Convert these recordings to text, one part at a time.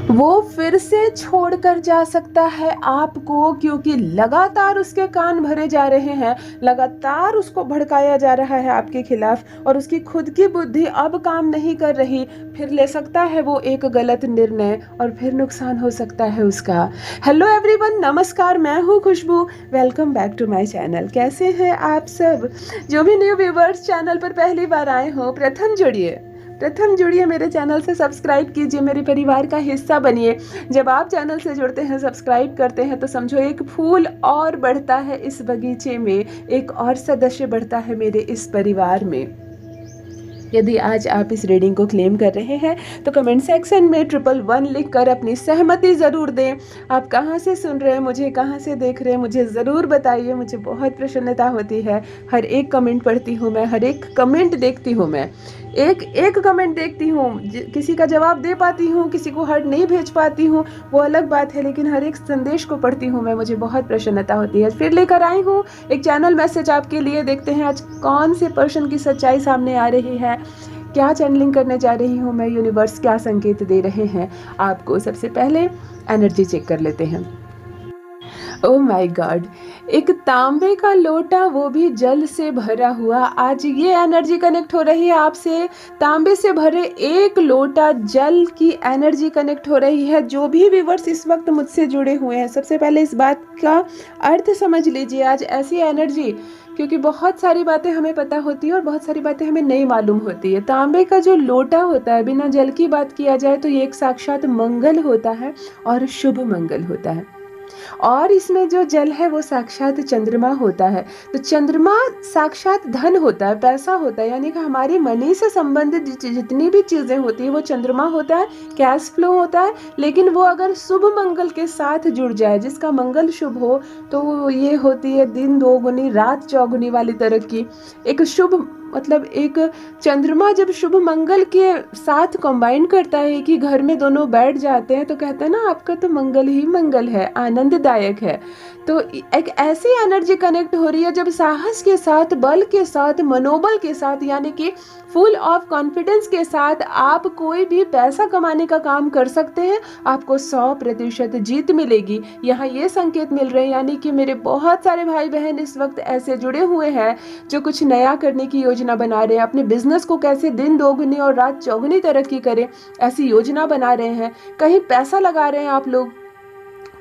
वो फिर से छोड़कर जा सकता है आपको, क्योंकि लगातार उसके कान भरे जा रहे हैं, लगातार उसको भड़काया जा रहा है आपके खिलाफ और उसकी खुद की बुद्धि अब काम नहीं कर रही। फिर ले सकता है वो एक गलत निर्णय और फिर नुकसान हो सकता है उसका। हेलो एवरीवन, नमस्कार, मैं हूँ Khushboo. Welcome back to my channel. कैसे हैं आप सब? जो भी न्यू व्यूवर्स चैनल पर पहली बार आए हो, प्रथम जुड़िए मेरे चैनल से, सब्सक्राइब कीजिए, मेरे परिवार का हिस्सा बनिए। जब आप चैनल से जुड़ते हैं, सब्सक्राइब करते हैं, तो समझो एक फूल और बढ़ता है इस बगीचे में, एक और सदस्य बढ़ता है मेरे इस परिवार में। यदि आज आप इस रीडिंग को क्लेम कर रहे हैं तो कमेंट सेक्शन में 111 लिखकर अपनी सहमति ज़रूर दें। आप कहाँ से सुन रहे हैं, मुझे कहाँ से देख रहे हैं, मुझे ज़रूर बताइए। मुझे बहुत प्रसन्नता होती है। हर एक कमेंट पढ़ती हूँ मैं, हर एक कमेंट देखती हूँ मैं, एक कमेंट देखती हूँ। किसी का जवाब दे पाती हूँ, किसी को हार्ट नहीं भेज पाती हूँ, वो अलग बात है, लेकिन हर एक संदेश को पढ़ती हूँ मैं, मुझे बहुत प्रसन्नता होती है। फिर लेकर आई हूँ एक चैनल मैसेज आपके लिए। देखते हैं आज कौन से पर्सन की सच्चाई सामने आ रही है, क्या चैनलिंग करने जा रही हूँ मैं, यूनिवर्स क्या संकेत दे रहे हैं आपको। सबसे पहले एनर्जी चेक कर लेते हैं। ओह माय गॉड, एक तांबे का लोटा, वो भी जल से भरा हुआ। आज ये एनर्जी कनेक्ट हो रही है आपसे। तांबे से भरे एक लोटा जल की एनर्जी कनेक्ट हो रही है। जो भी व्यूअर्स इस वक्त मुझसे जुड़े हुए हैं, सबसे पहले इस बात का अर्थ समझ लीजिए। आज ऐसी एनर्जी, क्योंकि बहुत सारी बातें हमें पता होती है और बहुत सारी बातें हमें नहीं मालूम होती है। तांबे का जो लोटा होता है, बिना जल की बात किया जाए तो ये एक साक्षात मंगल होता है और शुभ मंगल होता है। और इसमें जो जल है वो साक्षात चंद्रमा होता है। तो चंद्रमा साक्षात धन होता है, पैसा होता है, यानी कि हमारी मनी से संबंधित जितनी भी चीज़ें होती है वो चंद्रमा होता है, कैश फ्लो होता है। लेकिन वो अगर शुभ मंगल के साथ जुड़ जाए, जिसका मंगल शुभ हो, तो ये होती है दिन दोगुनी रात चौगुनी वाली तरक्की। एक शुभ मतलब एक चंद्रमा जब शुभ मंगल के साथ कंबाइन करता है कि घर में दोनों बैठ जाते हैं, तो कहते हैं ना, आपका तो मंगल ही मंगल है, आनंददायक है। तो एक ऐसी एनर्जी कनेक्ट हो रही है जब साहस के साथ, बल के साथ, मनोबल के साथ, यानी कि फुल ऑफ कॉन्फिडेंस के साथ आप कोई भी पैसा कमाने का काम कर सकते हैं। आपको 100% जीत मिलेगी, यहाँ ये संकेत मिल रहे हैं। यानी कि मेरे बहुत सारे भाई बहन इस वक्त ऐसे जुड़े हुए हैं जो कुछ नया करने की योजना बना रहे हैं। अपने बिजनेस को कैसे दिन दोगुनी और रात चौगुनी तरक्की करें, ऐसी योजना बना रहे हैं। कहीं पैसा लगा रहे हैं आप लोग,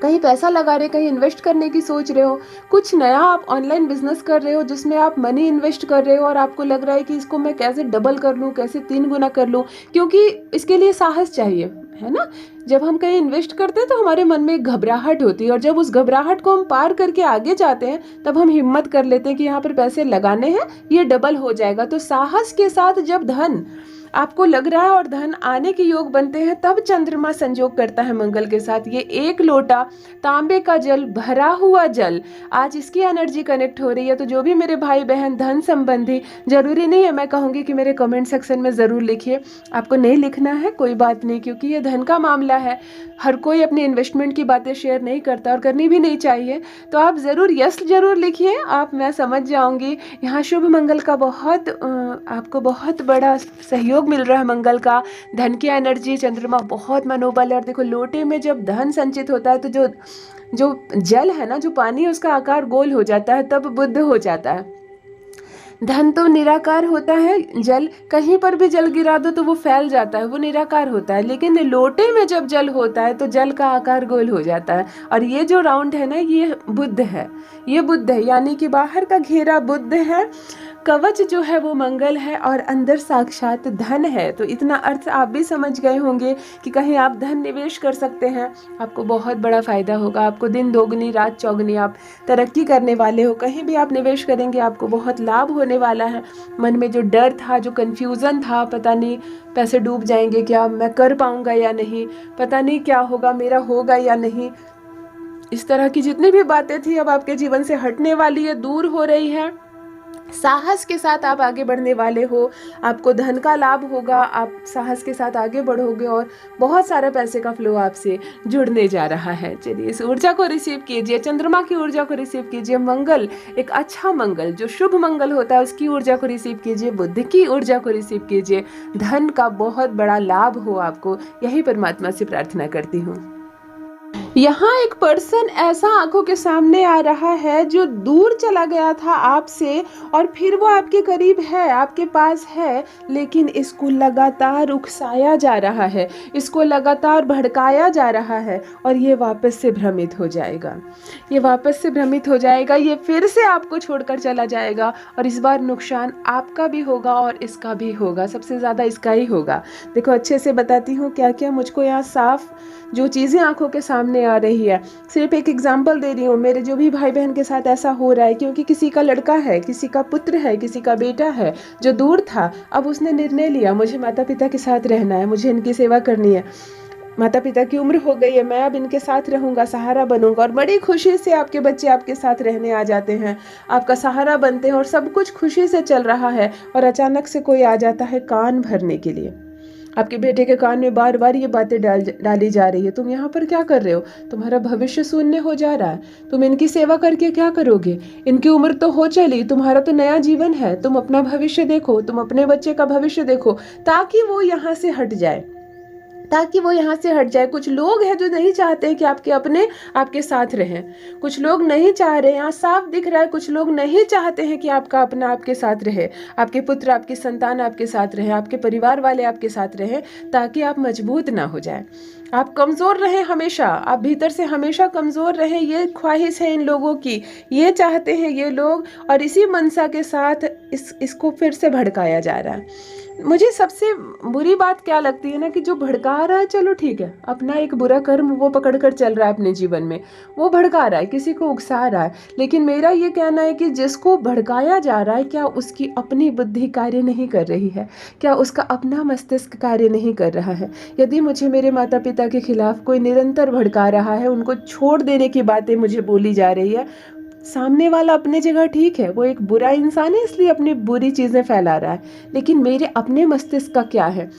कहीं पैसा लगा रहे, कहीं इन्वेस्ट करने की सोच रहे हो, कुछ नया आप ऑनलाइन बिजनेस कर रहे हो जिसमें आप मनी इन्वेस्ट कर रहे हो और आपको लग रहा है कि इसको मैं कैसे डबल कर लूँ, कैसे 3 गुना कर लूँ, क्योंकि इसके लिए साहस चाहिए, है ना। जब हम कहीं इन्वेस्ट करते हैं तो हमारे मन में एक घबराहट होती है, और जब उस घबराहट को हम पार करके आगे जाते हैं तब हम हिम्मत कर लेते हैं कि यहाँ पर पैसे लगाने हैं, ये डबल हो जाएगा। तो साहस के साथ जब धन आपको लग रहा है और धन आने के योग बनते हैं, तब चंद्रमा संयोग करता है मंगल के साथ। ये एक लोटा तांबे का जल, भरा हुआ जल, आज इसकी एनर्जी कनेक्ट हो रही है। तो जो भी मेरे भाई बहन धन संबंधी, जरूरी नहीं है मैं कहूँगी कि मेरे कमेंट सेक्शन में ज़रूर लिखिए। आपको नहीं लिखना है कोई बात नहीं, क्योंकि ये धन का मामला है। हर कोई अपनी इन्वेस्टमेंट की बातें शेयर नहीं करता और करनी भी नहीं चाहिए। तो आप ज़रूर यस ज़रूर लिखिए, आप, मैं समझ जाऊँगी। यहाँ शुभ मंगल का बहुत आपको बहुत बड़ा सहयोग मिल रहा है। मंगल का, धन की एनर्जी, चंद्रमा बहुत मनोबल है। और देखो, लोटे में जब धन संचित होता है तो जो जल है ना, जो पानी, उसका आकार गोल हो जाता है, तब बुद्ध हो जाता है। धन तो निराकार होता है, जल कहीं पर भी जल गिरा दो तो वो फैल जाता है, वो निराकार होता है। लेकिन लोटे में जब जल होता है तो जल का आकार गोल हो जाता है। और ये जो राउंड है ना, ये बुद्ध है, ये बुद्ध है, यानी कि बाहर का घेरा बुद्ध है, कवच जो है वो मंगल है, और अंदर साक्षात धन है। तो इतना अर्थ आप भी समझ गए होंगे कि कहीं आप धन निवेश कर सकते हैं, आपको बहुत बड़ा फायदा होगा। आपको दिन दोगुनी रात चौगुनी आप तरक्की करने वाले हो। कहीं भी आप निवेश करेंगे आपको बहुत लाभ होने वाला है। मन में जो डर था, जो कन्फ्यूज़न था, पता नहीं पैसे डूब जाएंगे क्या, मैं कर पाऊंगा या नहीं, पता नहीं क्या होगा, मेरा होगा या नहीं, इस तरह की जितनी भी बातें थी अब आपके जीवन से हटने वाली है, दूर हो रही है। साहस के साथ आप आगे बढ़ने वाले हो, आपको धन का लाभ होगा, आप साहस के साथ आगे बढ़ोगे और बहुत सारा पैसे का फ्लो आपसे जुड़ने जा रहा है। चलिए इस ऊर्जा को रिसीव कीजिए, चंद्रमा की ऊर्जा को रिसीव कीजिए, मंगल, एक अच्छा मंगल जो शुभ मंगल होता है उसकी ऊर्जा को रिसीव कीजिए, बुद्ध की ऊर्जा को रिसीव कीजिए, धन का बहुत बड़ा लाभ हो आपको, यही परमात्मा से प्रार्थना करती हूँ। यहाँ एक पर्सन ऐसा आंखों के सामने आ रहा है जो दूर चला गया था आपसे और फिर वो आपके करीब है, आपके पास है, लेकिन इसको लगातार उकसाया जा रहा है, इसको लगातार भड़काया जा रहा है और ये वापस से भ्रमित हो जाएगा, ये वापस से भ्रमित हो जाएगा, ये फिर से आपको छोड़कर चला जाएगा और इस बार नुकसान आपका भी होगा और इसका भी होगा, सबसे ज़्यादा इसका ही होगा। देखो अच्छे से बताती हूँ क्या क्या मुझको यहाँ साफ जो चीज़ें आंखों के सामने आ रही है, सिर्फ एक एग्जाम्पल दे रही हूँ। मेरे जो भी भाई बहन के साथ ऐसा हो रहा है, क्योंकि किसी का लड़का है, किसी का पुत्र है, किसी का बेटा है जो दूर था, अब उसने निर्णय लिया मुझे माता पिता के साथ रहना है, मुझे इनकी सेवा करनी है, माता पिता की उम्र हो गई है, मैं अब इनके साथ रहूंगा, सहारा बनूंगा। और बड़ी खुशी से आपके बच्चे आपके साथ रहने आ जाते हैं, आपका सहारा बनते हैं और सब कुछ खुशी से चल रहा है और अचानक से कोई आ जाता है कान भरने के लिए। आपके बेटे के कान में बार बार ये बातें डाली जा रही है, तुम यहाँ पर क्या कर रहे हो, तुम्हारा भविष्य शून्य हो जा रहा है, तुम इनकी सेवा करके क्या करोगे, इनकी उम्र तो हो चली, तुम्हारा तो नया जीवन है, तुम अपना भविष्य देखो, तुम अपने बच्चे का भविष्य देखो, ताकि वो यहाँ से हट जाए, ताकि वो यहाँ से हट जाए। कुछ लोग हैं जो नहीं चाहते हैं कि आपके अपने आपके साथ रहें, कुछ लोग नहीं चाह रहे हैं, यहाँ साफ दिख रहा है, कुछ लोग नहीं चाहते हैं कि आपका अपना आपके साथ रहे, आपके पुत्र आपकी संतान आपके साथ रहे, आपके परिवार वाले आपके साथ रहें, ताकि आप मजबूत ना हो जाए, आप कमज़ोर रहें हमेशा, आप भीतर से हमेशा कमज़ोर रहें, ये ख्वाहिश है इन लोगों की, ये चाहते हैं ये लोग, और इसी मनसा के साथ इसको फिर से भड़काया जा रहा है। मुझे सबसे बुरी बात क्या लगती है ना, कि जो भड़का रहा है, चलो ठीक है, अपना एक बुरा कर्म वो पकड़ कर चल रहा है अपने जीवन में, वो भड़का रहा है, किसी को उकसा रहा है, लेकिन मेरा ये कहना है कि जिसको भड़काया जा रहा है, क्या उसकी अपनी बुद्धि कार्य नहीं कर रही है, क्या उसका अपना मस्तिष्क कार्य नहीं कर रहा है। यदि मुझे मेरे माता पिता के खिलाफ कोई निरंतर भड़का रहा है, उनको छोड़ देने की बातें मुझे बोली जा रही है, सामने वाला अपने जगह ठीक है, वो एक बुरा इंसान है इसलिए अपनी बुरी चीज़ें फैला रहा है, लेकिन मेरे अपने मस्तिष्क का क्या है,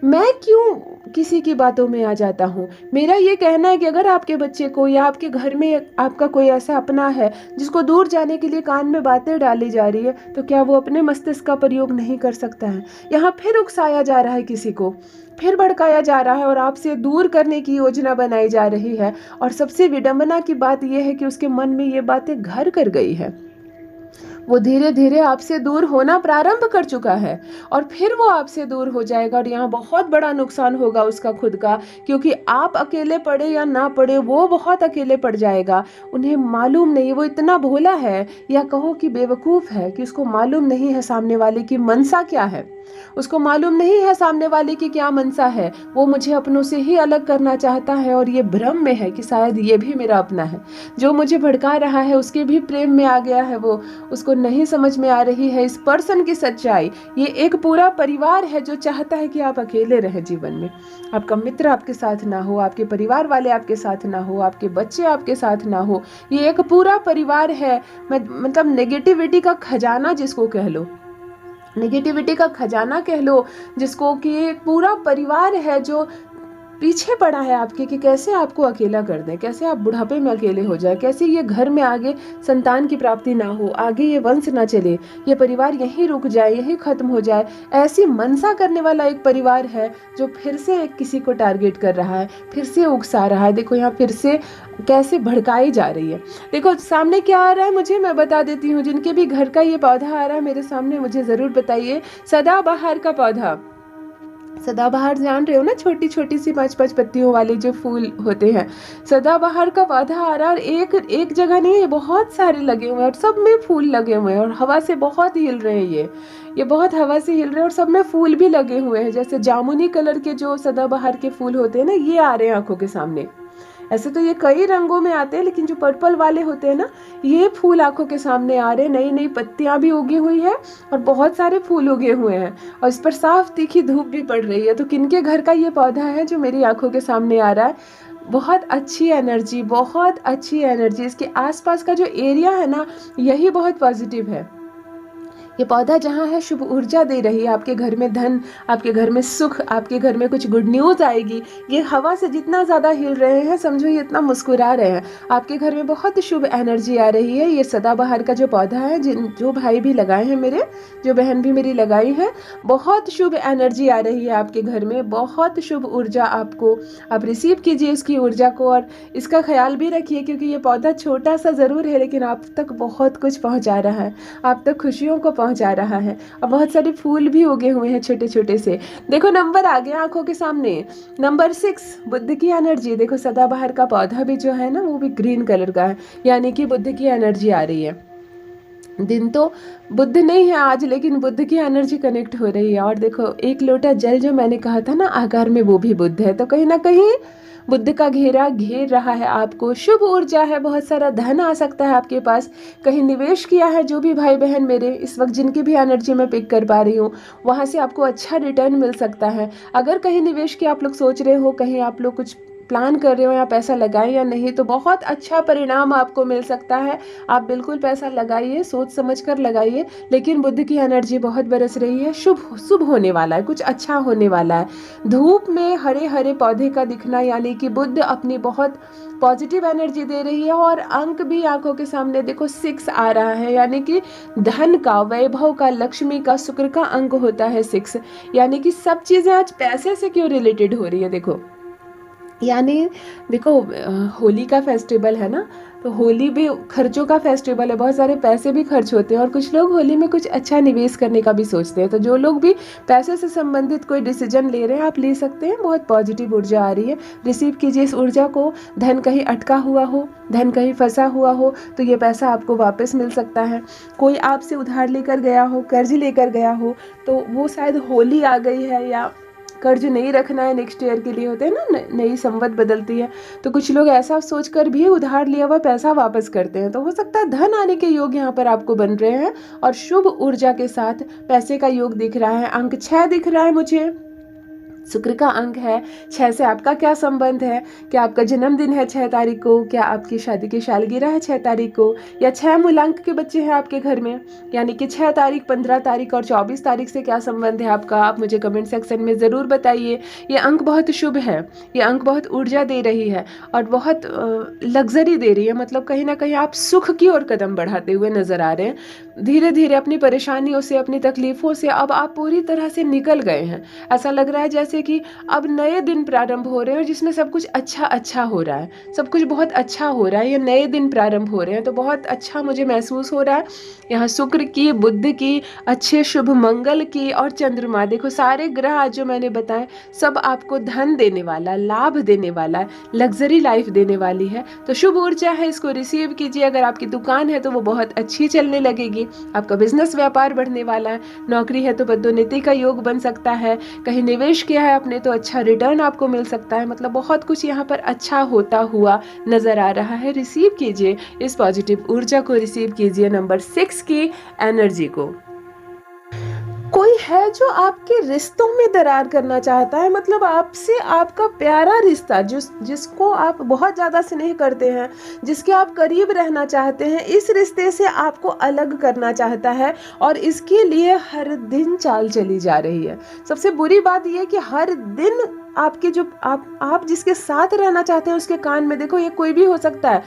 मैं क्यों किसी की बातों में आ जाता हूँ। मेरा ये कहना है कि अगर आपके बच्चे को या आपके घर में आपका कोई ऐसा अपना है जिसको दूर जाने के लिए कान में बातें डाली जा रही है, तो क्या वो अपने मस्तिष्क का प्रयोग नहीं कर सकता है। यहाँ फिर उकसाया जा रहा है, किसी को फिर भड़काया जा रहा है और आपसे दूर करने की योजना बनाई जा रही है। और सबसे विडंबना की बात यह है कि उसके मन में ये बातें घर कर गई है, वो धीरे धीरे आपसे दूर होना प्रारंभ कर चुका है और फिर वो आपसे दूर हो जाएगा और यहाँ बहुत बड़ा नुकसान होगा उसका खुद का, क्योंकि आप अकेले पड़े या ना पड़े वो बहुत अकेले पड़ जाएगा। उन्हें मालूम नहीं, वो इतना भोला है या कहो कि बेवकूफ़ है कि उसको मालूम नहीं है सामने वाले की मनसा क्या है, उसको मालूम नहीं है सामने वाले की क्या मनसा है। वो मुझे अपनों से ही अलग करना चाहता है और ये भ्रम में है कि शायद ये भी मेरा अपना है। जो मुझे भड़का रहा है उसके भी प्रेम में आ गया है, वो उसको नहीं समझ में आ रही है इस पर्सन की सच्चाई। ये एक पूरा परिवार है जो चाहता है कि आप अकेले रहें जीवन में, आपका मित्र आपके साथ ना हो, आपके परिवार वाले आपके साथ ना हो, आपके बच्चे आपके साथ ना हो। ये एक पूरा परिवार है, मतलब नेगेटिविटी का खजाना जिसको कह लो, नेगेटिविटी का खजाना कह लो जिसको, कि एक पूरा परिवार है जो पीछे पड़ा है आपके कि कैसे आपको अकेला कर दें, कैसे आप बुढ़ापे में अकेले हो जाए, कैसे ये घर में आगे संतान की प्राप्ति ना हो, आगे ये वंश ना चले, ये परिवार यहीं रुक जाए, यहीं खत्म हो जाए। ऐसी मनसा करने वाला एक परिवार है जो फिर से किसी को टारगेट कर रहा है, फिर से उकसा रहा है। देखो यहाँ फिर से कैसे भड़काई जा रही है। देखो सामने क्या आ रहा है मुझे मैं बता देती हूँ, जिनके भी घर का ये पौधा आ रहा है मेरे सामने मुझे ज़रूर बताइए। सदाबहार का पौधा, सदाबहार जान रहे हो ना, छोटी छोटी सी 5-5 पत्तियों वाले जो फूल होते हैं, सदाबहार का पौधा आ रहा है। और एक जगह नहीं है, बहुत सारे लगे हुए हैं और सब में फूल लगे हुए हैं और हवा से बहुत हिल रहे हैं। ये बहुत हवा से हिल रहे हैं और सब में फूल भी लगे हुए हैं। जैसे जामुनी कलर के जो सदाबहार के फूल होते हैं ना, ये आ रहे हैं आंखों के सामने। ऐसे तो ये कई रंगों में आते हैं, लेकिन जो पर्पल वाले होते हैं ना, ये फूल आंखों के सामने आ रहे हैं। नई नई पत्तियां भी उगी हुई है और बहुत सारे फूल उगे हुए हैं और इस पर साफ तीखी धूप भी पड़ रही है। तो किनके घर का ये पौधा है जो मेरी आंखों के सामने आ रहा है? बहुत अच्छी एनर्जी, बहुत अच्छी एनर्जी। इसके आसपास का जो एरिया है ना, यही बहुत पॉजिटिव है। ये पौधा जहाँ है शुभ ऊर्जा दे रही है, आपके घर में धन, आपके घर में सुख, आपके घर में कुछ गुड न्यूज़ आएगी। ये हवा से जितना ज़्यादा हिल रहे हैं, समझो ये इतना मुस्कुरा रहे हैं, आपके घर में बहुत शुभ एनर्जी आ रही है। ये सदाबहार का जो पौधा है, जो भाई भी लगाए हैं मेरे, जो बहन भी मेरी लगाई है, बहुत शुभ एनर्जी आ रही है आपके घर में, बहुत शुभ ऊर्जा आपको, आप रिसीव कीजिए इसकी ऊर्जा को। और इसका ख्याल भी रखिए, क्योंकि ये पौधा छोटा सा ज़रूर है, लेकिन आप तक बहुत कुछ पहुँचा रहा है, आप तक खुशियों को पहुंचा रहा है। और बहुत सारे फूल भी उगे हुए हैं छोटे छोटे से। देखो नंबर आ गया आंखों के सामने, नंबर 6, बुद्ध की एनर्जी। देखो सदाबहार का पौधा भी जो है ना, वो भी ग्रीन कलर का है, यानी कि बुद्ध की एनर्जी आ रही है। दिन तो बुद्ध नहीं है आज, लेकिन बुद्ध की एनर्जी कनेक्ट हो रही है। और देखो एक लोटा जल जो मैंने कहा था ना आकार में, वो भी बुद्ध है, तो कहीं ना कहीं बुद्ध का घेरा घेर रहा है आपको। शुभ ऊर्जा है, बहुत सारा धन आ सकता है आपके पास। कहीं निवेश किया है जो भी भाई बहन मेरे इस वक्त, जिनकी भी एनर्जी मैं पिक कर पा रही हूँ, वहाँ से आपको अच्छा रिटर्न मिल सकता है। अगर कहीं निवेश की आप लोग सोच रहे हो, कहीं आप लोग कुछ प्लान कर रहे हो या पैसा लगाएं या नहीं, तो बहुत अच्छा परिणाम आपको मिल सकता है। आप बिल्कुल पैसा लगाइए, सोच समझ कर लगाइए, लेकिन बुद्ध की एनर्जी बहुत बरस रही है। शुभ शुभ होने वाला है, कुछ अच्छा होने वाला है। धूप में हरे हरे पौधे का दिखना, यानी कि बुद्ध अपनी बहुत पॉजिटिव एनर्जी दे रही है। और अंक भी आंखों के सामने देखो 6 आ रहा है, यानी कि धन का, वैभव का, लक्ष्मी का, शुक्र का अंक होता है 6, यानी कि सब चीज़ें आज पैसे से क्यों रिलेटेड हो रही है। देखो यानी देखो होली का फेस्टिवल है ना, तो होली भी खर्चों का फेस्टिवल है, बहुत सारे पैसे भी खर्च होते हैं। और कुछ लोग होली में कुछ अच्छा निवेश करने का भी सोचते हैं। तो जो लोग भी पैसे से संबंधित कोई डिसीजन ले रहे हैं, आप ले सकते हैं। बहुत पॉजिटिव ऊर्जा आ रही है, रिसीव कीजिए इस ऊर्जा को। धन कहीं अटका हुआ हो, धन कहीं फंसा हुआ हो, तो ये पैसा आपको वापस मिल सकता है। कोई आपसे उधार लेकर गया हो, कर्ज लेकर गया हो, तो वो शायद होली आ गई है, या कर्ज नहीं रखना है, नेक्स्ट ईयर के लिए होते हैं ना, नई संवत बदलती है, तो कुछ लोग ऐसा सोचकर भी उधार लिया हुआ पैसा वापस करते हैं। तो हो सकता है धन आने के योग यहाँ पर आपको बन रहे हैं, और शुभ ऊर्जा के साथ पैसे का योग दिख रहा है। अंक 6 दिख रहा है मुझे, शुक्र का अंक है। 6 से आपका क्या संबंध है? क्या आपका जन्मदिन है 6 तारीख को? क्या आपकी शादी की सालगिरह है 6 तारीख को? या 6 मूलांक के बच्चे हैं आपके घर में, यानी कि 6 तारीख, 15 तारीख और 24 तारीख से क्या संबंध है आपका? आप मुझे कमेंट सेक्शन में ज़रूर बताइए। ये अंक बहुत शुभ है, ये अंक बहुत ऊर्जा दे रही है और बहुत लग्जरी दे रही है। मतलब कहीं ना कहीं आप सुख की ओर कदम बढ़ाते हुए नजर आ रहे हैं। धीरे धीरे अपनी परेशानियों से, अपनी तकलीफों से अब आप पूरी तरह से निकल गए हैं। ऐसा लग रहा है जैसे कि अब नए दिन प्रारंभ हो रहे हैं, जिसमें सब कुछ अच्छा हो रहा है, सब कुछ बहुत अच्छा हो रहा है। ये नए दिन प्रारंभ हो रहे हैं, तो बहुत अच्छा मुझे महसूस हो रहा है। यहाँ शुक्र की, बुध की, अच्छे शुभ मंगल की और चंद्रमा, देखो सारे ग्रह आज जो मैंने बताए सब आपको धन देने वाला, लाभ देने वाला है, लग्जरी लाइफ देने वाली है। तो शुभ ऊर्जा है, इसको रिसीव कीजिए। अगर आपकी दुकान है तो वो बहुत अच्छी चलने लगेगी, आपका बिजनेस व्यापार बढ़ने वाला है। नौकरी है तो पदोन्नति का योग बन सकता है। कहीं निवेश किया है आपने तो अच्छा रिटर्न आपको मिल सकता है। मतलब बहुत कुछ यहाँ पर अच्छा होता हुआ नजर आ रहा है। रिसीव कीजिए इस पॉजिटिव ऊर्जा को, रिसीव कीजिए नंबर 6 की एनर्जी को। कोई है जो आपके रिश्तों में दरार करना चाहता है, मतलब आपसे आपका प्यारा रिश्ता, जिसको आप बहुत ज़्यादा स्नेह करते हैं, जिसके आप करीब रहना चाहते हैं, इस रिश्ते से आपको अलग करना चाहता है और इसके लिए हर दिन चाल चली जा रही है। सबसे बुरी बात यह कि हर दिन आपके जो आप जिसके साथ रहना चाहते हैं उसके कान में, देखो ये कोई भी हो सकता है,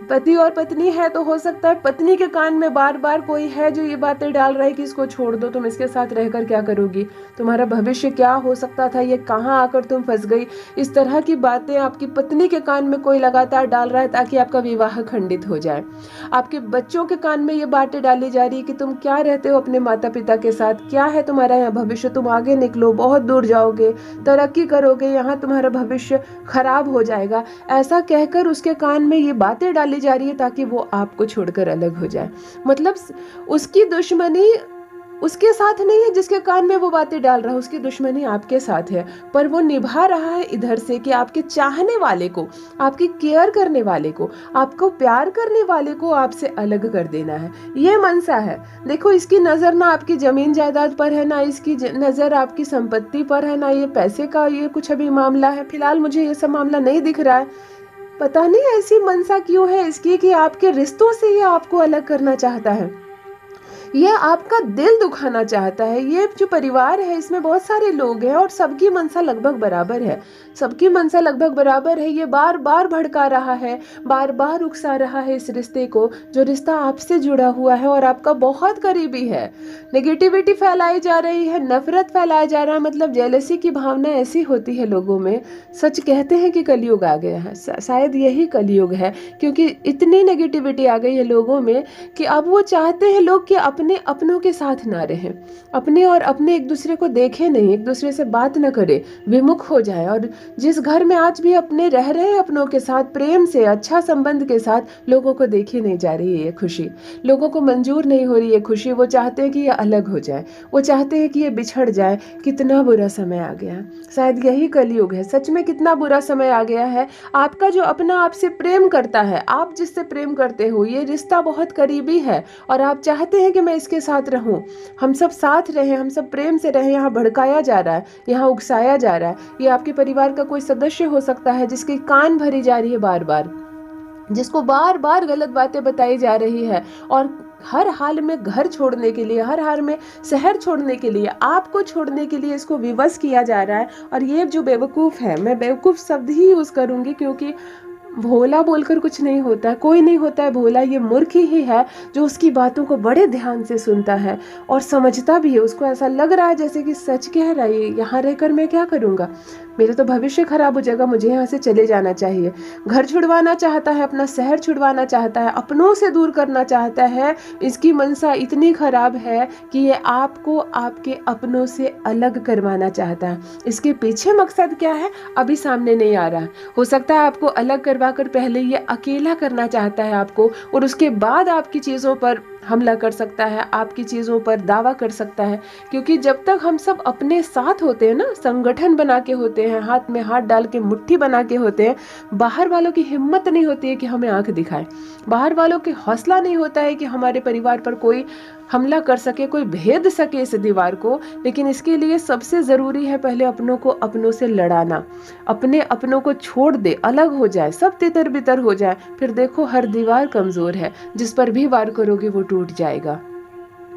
पति और पत्नी है तो हो सकता है पत्नी के कान में बार बार कोई है जो ये बातें डाल रहा है कि इसको छोड़ दो, तुम इसके साथ रहकर क्या करोगी, तुम्हारा भविष्य क्या हो सकता था, ये कहाँ आकर तुम फंस गई। इस तरह की बातें आपकी पत्नी के कान में कोई लगातार डाल रहा है ताकि आपका विवाह खंडित हो जाए। आपके बच्चों के कान में ये बातें डाली जा रही है कि तुम क्या रहते हो अपने माता पिता के साथ, क्या है तुम्हारा यहाँ भविष्य, तुम आगे निकलो, बहुत दूर जाओगे, तरक्की करोगे, यहाँ तुम्हारा भविष्य खराब हो जाएगा। ऐसा कहकर उसके कान में ये बातें डाली जा रही है ताकि वो आपको छोड़कर अलग हो जाए। मतलब उसकी दुश्मनी उसके साथ नहीं है जिसके कान में वो बातें डाल रहा है, उसकी दुश्मनी आपके साथ है, पर वो निभा रहा है इधर से कि आपके चाहने वाले को, आपकी केयर करने वाले को, आपको प्यार करने वाले को आपसे अलग कर देना है। ये मनसा है। देखो इसकी नजर ना आपकी जमीन जायदाद पर है, ना इसकी नजर आपकी संपत्ति पर है, ना ये पैसे का ये कुछ अभी मामला है। फिलहाल मुझे ये सब मामला नहीं दिख रहा है। पता नहीं ऐसी मनसा क्यों है इसकी कि आपके रिश्तों से ये आपको अलग करना चाहता है। ये आपका दिल दुखाना चाहता है। ये जो परिवार है इसमें बहुत सारे लोग हैं और सबकी मनसा लगभग बराबर है, सबकी मनसा लगभग बराबर है। ये बार बार भड़का रहा है, बार बार उकसा रहा है इस रिश्ते को, जो रिश्ता आपसे जुड़ा हुआ है और आपका बहुत करीबी है। नेगेटिविटी फैलाई जा रही है, नफरत फैलाया जा रहा है, मतलब जेलसी की भावना ऐसी होती है लोगों में। सच कहते हैं कि कलयुग आ गया है, शायद यही कलयुग है, क्योंकि इतनी नेगेटिविटी आ गई है लोगों में कि अब वो चाहते हैं लोग कि अपने अपनों के साथ ना रहें, अपने और अपने एक दूसरे को देखें नहीं, एक दूसरे से बात न करें, विमुख हो जाए। और जिस घर में आज भी अपने रह रहे हैं अपनों के साथ प्रेम से, अच्छा संबंध के साथ, लोगों को देखी नहीं जा रही है ये खुशी, लोगों को मंजूर नहीं हो रही है खुशी। वो चाहते हैं कि ये अलग हो जाए, वो चाहते हैं कि ये बिछड़ जाए। कितना बुरा समय आ गया, शायद यही कलयुग है। सच में कितना बुरा समय आ गया है। आपका जो अपना आपसे प्रेम करता है, आप जिससे प्रेम करते हो, ये रिश्ता बहुत करीबी है और आप चाहते हैं कि मैं इसके साथ रहूं, हम सब साथ रहें, हम सब प्रेम से रहें। यहाँ भड़काया जा रहा है, यहाँ उकसाया जा रहा है। ये आपके परिवार का कोई सदस्य हो सकता है जिसकी कान भरी जा रही है बार बार, जिसको बार बार गलत बातें बताई जा रही है और हर हाल में घर छोड़ने के लिए, हर हाल में शहर छोड़ने के लिए, आपको छोड़ने के लिए इसको विवश किया जा रहा है। और ये जो बेवकूफ़ है, मैं बेवकूफ़ शब्द ही यूज़ करूँगी क्योंकि भोला बोलकर कुछ नहीं होता है, कोई नहीं होता है भोला। ये मूर्ख ही है जो उसकी बातों को बड़े ध्यान से सुनता है और समझता भी है। उसको ऐसा लग रहा है जैसे कि सच कह रहा है, यहाँ रहकर मैं क्या करूँगा, मेरा तो भविष्य खराब हो जाएगा, मुझे यहाँ से चले जाना चाहिए। घर छुड़वाना चाहता है, अपना शहर छुड़वाना चाहता है, अपनों से दूर करना चाहता है। इसकी मनसा इतनी खराब है कि ये आपको आपके अपनों से अलग करवाना चाहता है। इसके पीछे मकसद क्या है अभी सामने नहीं आ रहा है। हो सकता है आपको अलग करवा कर पहले ये अकेला करना चाहता है आपको, और उसके बाद आपकी चीज़ों पर हमला कर सकता है, आपकी चीज़ों पर दावा कर सकता है। क्योंकि जब तक हम सब अपने साथ होते हैं ना, संगठन बना के होते हैं, हाथ में हाथ डाल के मुट्ठी बना के होते हैं, बाहर वालों की हिम्मत नहीं होती है कि हमें आंख दिखाए, बाहर वालों की हौसला नहीं होता है कि हमारे परिवार पर कोई हमला कर सके, कोई भेद सके इस दीवार को। लेकिन इसके लिए सबसे ज़रूरी है पहले अपनों को अपनों से लड़ाना, अपने अपनों को छोड़ दे, अलग हो जाए, सब तितर बितर हो जाए। फिर देखो हर दीवार कमज़ोर है, जिस पर भी वार करोगे वो टूट जाएगा।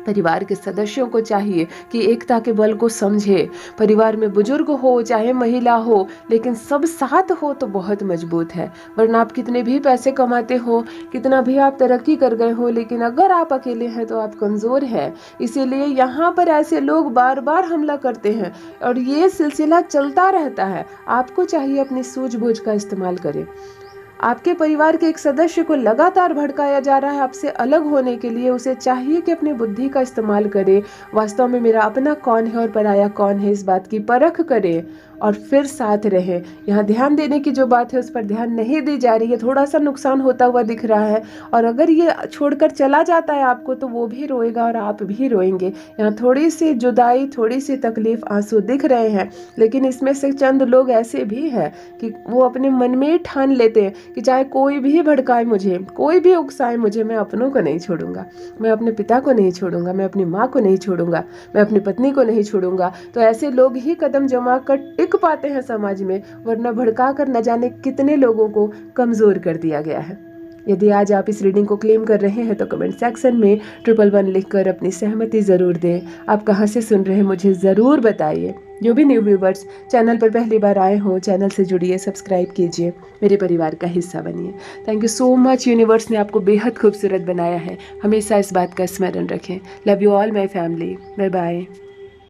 परिवार के सदस्यों को चाहिए कि एकता के बल को समझे। परिवार में बुजुर्ग हो चाहे महिला हो, लेकिन सब साथ हो तो बहुत मजबूत है। वरना आप कितने भी पैसे कमाते हो, कितना भी आप तरक्की कर गए हो, लेकिन अगर आप अकेले हैं तो आप कमज़ोर हैं। इसीलिए यहाँ पर ऐसे लोग बार बार हमला करते हैं और ये सिलसिला चलता रहता है। आपको चाहिए अपनी सूझबूझ का इस्तेमाल करें। आपके परिवार के एक सदस्य को लगातार भड़काया जा रहा है आपसे अलग होने के लिए, उसे चाहिए कि अपनी बुद्धि का इस्तेमाल करे, वास्तव में मेरा अपना कौन है और पराया कौन है, इस बात की परख करे और फिर साथ रहे। यहाँ ध्यान देने की जो बात है उस पर ध्यान नहीं दी जा रही है, थोड़ा सा नुकसान होता हुआ दिख रहा है। और अगर ये छोड़कर चला जाता है आपको तो वो भी रोएगा और आप भी रोएंगे। यहाँ थोड़ी सी जुदाई, थोड़ी सी तकलीफ, आंसू दिख रहे हैं, लेकिन इसमें से चंद लोग ऐसे भी हैं कि वो अपने मन में ही ठान लेते हैं कि चाहे कोई भी भड़काए मुझे, कोई भी उकसाए मुझे, मैं अपनों को नहीं छोड़ूंगा, मैं अपने पिता को नहीं छोड़ूंगा, मैं अपनी माँ को नहीं छोड़ूंगा, मैं अपनी पत्नी को नहीं छोड़ूंगा। तो ऐसे लोग ही कदम जमा कर टिक पाते हैं समाज में, वरना भड़का कर न जाने कितने लोगों को कमज़ोर कर दिया गया है। यदि आज आप इस रीडिंग को क्लेम कर रहे हैं तो कमेंट सेक्शन में 111 लिखकर अपनी सहमति ज़रूर दें। आप कहाँ से सुन रहे हैं मुझे ज़रूर बताइए। जो भी न्यू व्यूवर्स चैनल पर पहली बार आए हो, चैनल से जुड़िए, सब्सक्राइब कीजिए, मेरे परिवार का हिस्सा बनिए। Thank you so much. Universe ने आपको बेहद खूबसूरत बनाया है, हमेशा इस बात का स्मरण रखें। Love you all my family. Bye bye.